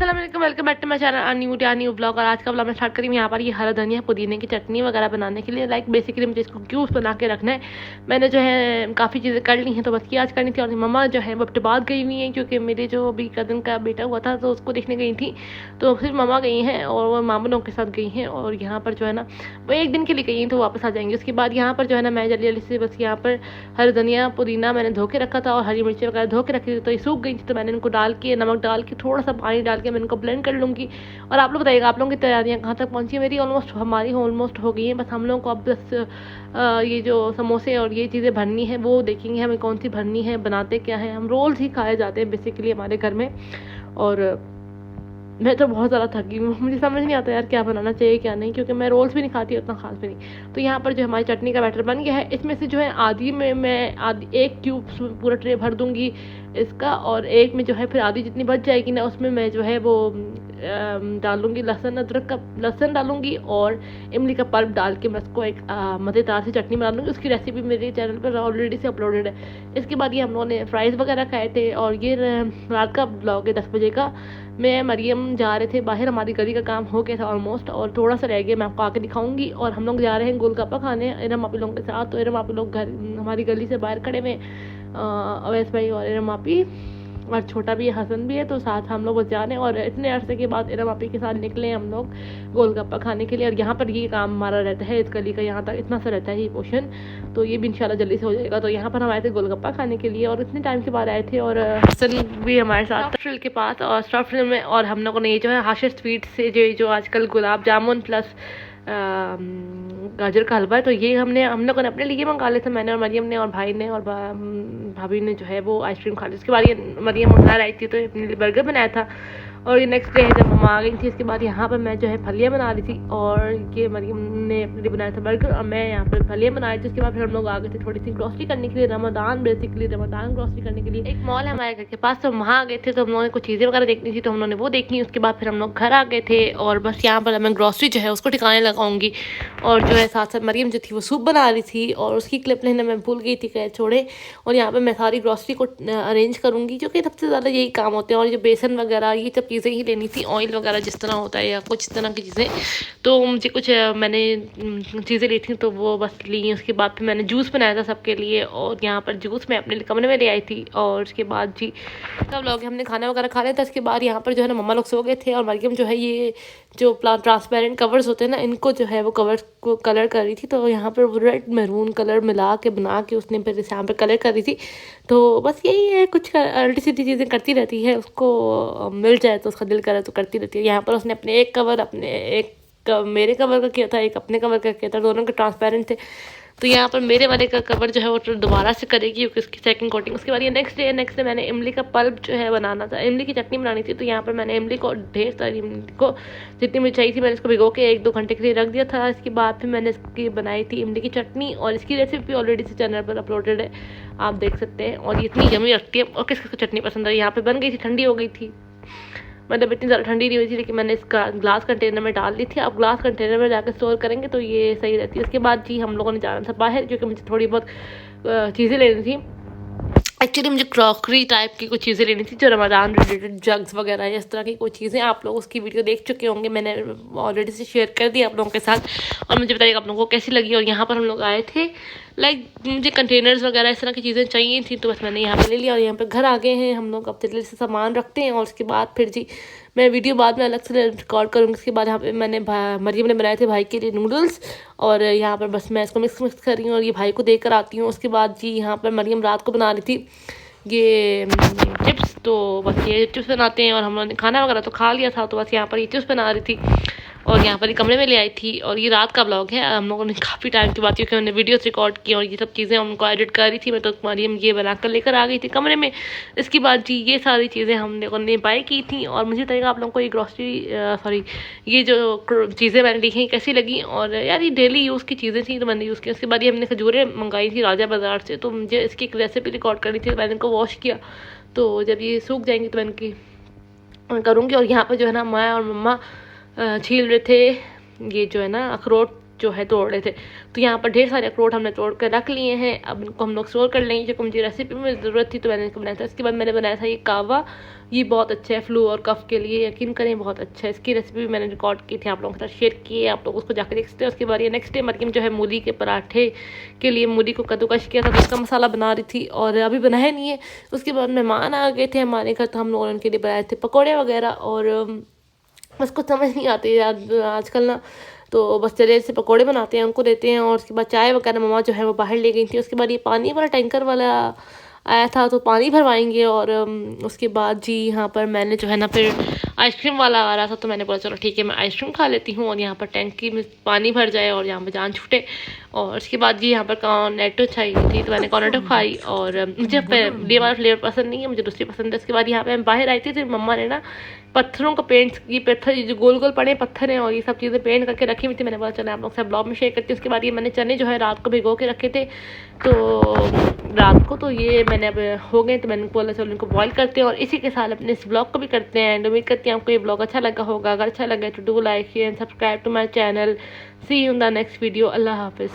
अस्सलाम वालेकुम, welcome back to my channel new blog. और आज का ब्लॉग मैं स्टार्ट करी हूँ। यहाँ पर ये हरा धनिया पुदीने की चटनी वगैरह बनाने के लिए बेसिकली मुझे इसको क्यूब्स बना के रखना है। मैंने जो है काफ़ी चीज़ें कर ली हैं, तो बस ये आज करनी थी। और मम्मा जो है वो बाद गई हुई हैं, क्योंकि मेरे जो अभी कज़न का बेटा हुआ था तो उसको देखने गई थी, तो फिर मम्मा गई हैं और वो मामूनों के साथ गई हैं। और यहाँ पर जो है ना वो एक दिन के लिए गई हैं, तो वापस आ जाएंगी। उसके बाद यहाँ पर जो है ना मैं जल्दी जल्दी से बस यहाँ पर हरा धनिया पुदीना मैंने धो के रखा था और हरी मिर्ची वगैरह धो के रखी थी, तो ये सूख गई थी। तो मैंने इनको डाल के नमक डाल के थोड़ा सा पानी डाल के मैं इनको ब्लेंड कर लूँगी। और आप लोग बताइएगा आप लोगों की तैयारियां कहाँ तक पहुँची। मेरी हमारी ऑलमोस्ट हो गई हैं। बस हम लोगों को अब बस ये जो समोसे और ये चीज़ें भरनी है वो देखेंगे हमें कौन सी भरनी है, बनाते क्या है। हम रोल्स ही खाए जाते हैं बेसिकली हमारे घर में। और मैं तो बहुत ज़्यादा थकी हूँ, मुझे समझ नहीं आता यार क्या बनाना चाहिए क्या नहीं, क्योंकि मैं रोल्स भी नहीं खाती उतना खास भी नहीं। तो यहाँ पर जो हमारी चटनी का बैटर बन गया है, इसमें से जो है आधी में मैं आधी एक क्यूब पूरा ट्रे भर दूँगी इसका, और एक में जो है फिर आधी जितनी बच जाएगी ना उसमें मैं जो है वो डालूँगी लहसुन अदरक का लहसुन डालूँगी और इमली का पल्प डाल के मैं उसको एक मज़ेदार सी चटनी बना लूँगी। उसकी रेसिपी मेरे चैनल पर ऑलरेडी से अपलोडेड है। इसके बाद ये हम लोगों ने फ्राइज़ वगैरह खाए थे। और ये रात का ब्लॉग है 10 बजे का। मैं मरियम जा रहे थे बाहर, हमारी गली का काम हो गया था ऑलमोस्ट और थोड़ा सा रह गया, मैं आपको आके दिखाऊंगी। और हम लोग जा रहे हैं गोलगप्पा खाने इरम आपी लोगों के साथ। तो इरम आपी लोग घर हमारी गली से बाहर खड़े में, अवैस भाई और इरम आपी और छोटा भी है, हसन भी है, तो साथ हम लोग बस जा रहे हैं। और इतने अरसे के बाद इरम आपी के साथ निकले हम लोग गोलगप्पा खाने के लिए। और यहाँ पर ये काम हमारा रहता है, इस गली का यहाँ तक इतना सा रहता है ये पोर्शन, तो ये भी इंशाल्लाह जल्दी से हो जाएगा। तो यहाँ पर हम आए थे गोलगप्पा खाने के लिए और इतने टाइम के बाद आए थे। और हसन भी हमारे साथ स्टॉफ के पास और स्टॉफ में। और हम लोगों ने ये जो है हाशिर स्वीट से जो आजकल गुलाब जामुन प्लस गाजर का हलवा है, तो ये हम लोगों ने अपने लिए मंगा लिया था, मैंने और मरियम ने और भाई ने और भाभी ने जो है वो आइसक्रीम खा ली। उसके बाद ये मरियम मंगा आई थी तो अपने लिए बर्गर बनाया था। और ये नेक्स्ट डे है जब मम्मा आ गई थी। इसके बाद यहाँ पर मैं जो है फलियाँ बना रही थी और ये मरियम ने अपने लिए बनाया था बर्गर और मैं यहाँ पर फलियाँ बना रही थी। उसके बाद फिर हम लोग आ गए थे थोड़ी सी ग्रॉसरी करने के लिए, रमदान ग्रॉसरी करने के लिए। एक मॉल है हमारे घर के पास, तो वहाँ आ गए थे। तो हम लोगों ने कुछ चीज़ें वगैरह देखनी थी तो हम लोगों ने वो देखी। उसके बाद फिर हम लोग घर आ गए थे और बस यहाँ पर मैं ग्रॉसरी जो है उसको ठिकाने लगाऊंगी। और जो है साथ साथ मरियम जो थी वो सूप बना रही थी और उसकी क्लिप लेना मैं भूल गई थी, कह छोड़े। और यहाँ पर मैं सारी ग्रॉसरी को अरेंज करूँगी, क्योंकि सबसे ज़्यादा यही काम होते हैं। और जो बेसन वगैरह ये सब चीज़ें ही लेनी थी, ऑयल वगैरह जिस तरह होता है या कुछ तरह की चीज़ें, तो मुझे कुछ मैंने चीज़ें ली थी तो वो बस ली। उसके बाद फिर मैंने जूस बनाया था सबके लिए और यहाँ पर जूस मैं अपने कमरे में ले आई थी। और उसके बाद जी सब लोग हमने खाना वगैरह खा लिया था। उसके बाद यहाँ पर जो है ना मम्मा लोग सो गए थे और मरियम जो है ये जो ट्रांसपेरेंट कवर्स होते हैं ना, इनको जो है वो कवर्स को कलर कर रही थी। तो यहाँ पर वो रेड मैरून कलर मिला के बना के उसने फिर यहाँ पर कलर कर रही थी। तो बस यही है, कुछ अल्टी सीधी चीज़ें करती रहती है, उसको मिल जाए तो उसका दिल करे तो करती रहती है। यहाँ पर उसने अपने एक कवर मेरे कवर का किया था, एक अपने कवर का किया था, दोनों के ट्रांसपेरेंट थे। तो यहाँ पर मेरे वाले का कवर जो है वो दोबारा से करेगी क्योंकि उसकी सेकंड कोटिंग। उसके बाद ये नेक्स्ट डे मैंने इमली का पल्प जो है बनाना था, इमली की चटनी बनानी थी। तो यहाँ पर मैंने इमली को ढेर सारी इमली को जितनी मुझे चाहिए थी मैंने इसको भिगो के 1-2 घंटे के लिए रख दिया था। इसके बाद फिर मैंने इसकी बनाई थी इमली की चटनी और इसकी रेसिपी ऑलरेडी से चैनल पर अपलोडेड है, आप देख सकते हैं। और ये इतनी यमी लगती है और किस किसको चटनी पसंद है। यहाँ पर बन गई थी, ठंडी हो गई थी, मतलब इतनी ज़्यादा ठंडी नहीं हुई थी, लेकिन मैंने इसका ग्लास कंटेनर में डाल दी थी। अब ग्लास कंटेनर में जाकर स्टोर करेंगे तो ये सही रहती है। उसके बाद जी हम लोगों ने जाना था बाहर, क्योंकि मुझे थोड़ी बहुत चीज़ें लेनी थी। एक्चुअली मुझे क्रॉकरी टाइप की कुछ चीज़ें लेनी थी, जो रमज़ान रिलेटेड जग्स वगैरह इस तरह की कुछ चीज़ें। आप लोग उसकी वीडियो देख चुके होंगे, मैंने ऑलरेडी से शेयर कर दी आप लोगों के साथ। और मुझे बताइएगा आप लोगों को कैसी लगी। और यहाँ पर हम लोग आए थे, मुझे कंटेनर्स वगैरह इस तरह की चीज़ें चाहिए थी, तो बस मैंने यहाँ पे ले लिया। और यहाँ पे घर आ गए हैं हम लोग, अब जल्दी से सामान रखते हैं। और उसके बाद फिर जी मैं वीडियो बाद में अलग से रिकॉर्ड करूँगी। उसके बाद यहाँ पे मरियम ने बनाए थे भाई के लिए नूडल्स और यहाँ पर बस मैं इसको मिक्स कर रही हूँ और ये भाई को देकर आती हूँ। उसके बाद जी यहाँ पर मरियम रात को बना रही थी ये चिप्स, तो बस ये चिप्स बनाते हैं। और हम लोगों ने खाना वगैरह तो खा लिया था, तो बस यहाँ पर ये चिप्स बना रही थी और यहाँ पर ही कमरे में ले आई थी। और ये रात का ब्लॉग है, हम लोगों ने काफ़ी टाइम की बात, क्योंकि मैंने वीडियोस रिकॉर्ड की और ये सब चीज़ें उनको एडिट कर रही थी मैं, तो मरियम ये बनाकर लेकर आ गई थी कमरे में। इसके बाद जी ये सारी चीज़ें हम लोगों ने बाय की थी। और मुझे बताइएगा आप लोगों को ये ग्रॉसरी ये जो चीज़ें मैंने लिखी कैसी लगी। और यार ये डेली यूज़ की चीज़ें थी तो मैंने यूज़ की। उसके बाद ये हमने खजूरें मंगाई थी राजा बाज़ार से, तो मुझे इसकी एक रेसिपी रिकॉर्ड करनी थी, मैंने इनको वॉश किया, तो जब ये सूख जाएंगी तो मैं इनकी करूँगी। और यहाँ पर जो है ना मैं और मम्मा छील रहे थे ये जो है ना अखरोट जो है तोड़ रहे थे। तो यहाँ पर ढेर सारे अखरोट हमने तोड़ कर रख लिए हैं, अब इनको हम लोग स्टोर कर लेंगे क्योंकि मुझे रेसिपी में ज़रूरत थी तो मैंने इनको बनाया था। इसके बाद मैंने बनाया था ये कावा, ये बहुत अच्छा है फ्लू और कफ के लिए, यकीन करें बहुत अच्छा है। इसकी रेसिपी भी मैंने रिकॉर्ड की थी, आप लोगों के साथ शेयर की है, आप लोग उसको जाकर देख सकते हैं। उसके बाद ये नेक्स्ट डे मरियम जो है मूली के पराठे के लिए मूली को कद्दूकश किया था, तो उसका मसाला बना रही थी और अभी बनाया नहीं है। उसके बाद मेहमान आ गए थे हमारे घर, तो हम लोगों ने उनके लिए बनाए थे पकौड़े वगैरह, और बस कुछ समझ नहीं आती आजकल ना, तो बस चले से पकोड़े बनाते हैं, उनको देते हैं। और उसके बाद चाय वगैरह मम्मा जो है वो बाहर ले गई थी। उसके बाद ये पानी वाला टैंकर वाला आया था तो पानी भरवाएंगे। और उसके बाद जी यहाँ पर मैंने जो है ना फिर आइसक्रीम वाला आ रहा था, तो मैंने बोला चलो ठीक है मैं आइसक्रीम खा लेती हूँ और यहाँ पर टैंकी में पानी भर जाए और यहाँ पर जान छूटे। और उसके बाद जी यहाँ पर कॉर्नेटो चाहिए थी, तो मैंने कॉर्नेटो खाई। और मुझे ये वाला फ्लेवर पसंद नहीं है, मुझे दूसरी पसंद है। उसके बाद यहाँ पे हम बाहर आई थी तो मम्मा ने ना पत्थरों का पेंट, ये पत्थर जो गोल गोल पड़े पत्थर हैं और ये सब चीज़ें पेंट करके रखी हुई थी। मैंने बोला चलो आप लोग से ब्लॉग में शेयर करती हूँ। उसके बाद ये मैंने चने जो है रात को भिगो के रखे थे, तो रात को तो ये मैंने अब हो गए, तो मैंने बोला चलो इनको बॉईल करते हैं और इसी के साथ अपने इस ब्लॉग को भी करते हैं। एंड उम्मीद करती हूँ आपको ये ब्लॉग अच्छा लगा होगा। अगर अच्छा लगा तो do like share and subscribe to my channel. See you in the next video. अल्लाह हाफिज़।